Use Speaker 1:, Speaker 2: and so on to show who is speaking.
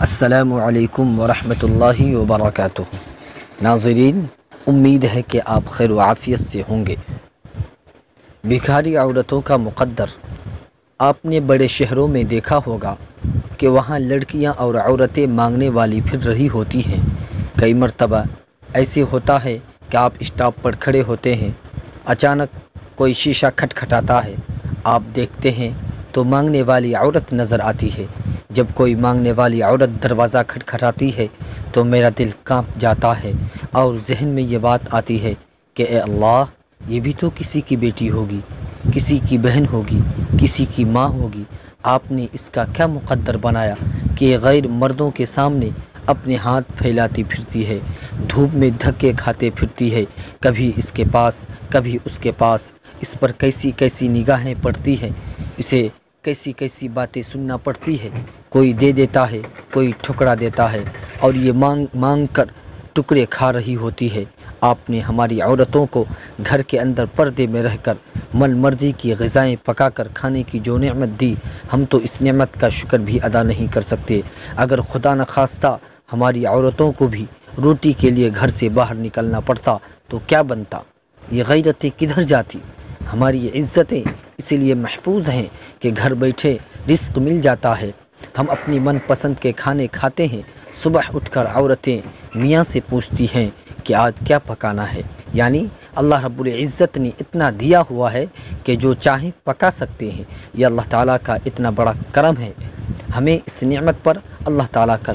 Speaker 1: السلام علیکم ورحمۃ اللہ وبرکاتہ۔ ناظرین، امید ہے کہ آپ خیر و عافیت سے ہوں گے۔ بھکاری عورتوں کا مقدر آپ نے بڑے شہروں میں دیکھا ہوگا کہ وہاں لڑکیاں اور عورتیں مانگنے والی پھر رہی ہوتی ہیں۔ کئی مرتبہ ایسے ہوتا ہے کہ آپ اسٹاپ پر کھڑے ہوتے ہیں، اچانک کوئی شیشہ کھٹکھٹاتا ہے، آپ دیکھتے ہیں تو مانگنے والی عورت نظر آتی ہے۔ جب کوئی مانگنے والی عورت دروازہ کھٹکھٹاتی ہے تو میرا دل کانپ جاتا ہے اور ذہن میں یہ بات آتی ہے کہ اے اللہ، یہ بھی تو کسی کی بیٹی ہوگی، کسی کی بہن ہوگی، کسی کی ماں ہوگی۔ آپ نے اس کا کیا مقدر بنایا کہ یہ غیر مردوں کے سامنے اپنے ہاتھ پھیلاتی پھرتی ہے، دھوپ میں دھکے کھاتے پھرتی ہے، کبھی اس کے پاس کبھی اس کے پاس۔ اس پر کیسی کیسی نگاہیں پڑتی ہیں، اسے کیسی کیسی باتیں سننا پڑتی ہے۔ کوئی دے دیتا ہے، کوئی ٹھکرا دیتا ہے، اور یہ مانگ کر ٹکڑے کھا رہی ہوتی ہے۔ آپ نے ہماری عورتوں کو گھر کے اندر پردے میں رہ کر من مرضی کی غذائیں پکا کر کھانے کی جو نعمت دی، ہم تو اس نعمت کا شکر بھی ادا نہیں کر سکتے۔ اگر خدا نخواستہ ہماری عورتوں کو بھی روٹی کے لیے گھر سے باہر نکلنا پڑتا تو کیا بنتا؟ یہ غیرتیں کدھر جاتی؟ ہماری عزتیں اسی لیے محفوظ ہیں کہ گھر بیٹھے رزق مل جاتا ہے، ہم اپنی من پسند کے کھانے کھاتے ہیں۔ صبح اٹھ کر عورتیں میاں سے پوچھتی ہیں کہ آج کیا پکانا ہے، یعنی اللہ رب العزت نے اتنا دیا ہوا ہے کہ جو چاہیں پکا سکتے ہیں۔ یہ اللہ تعالیٰ کا اتنا بڑا کرم ہے، ہمیں اس نعمت پر اللہ تعالیٰ کا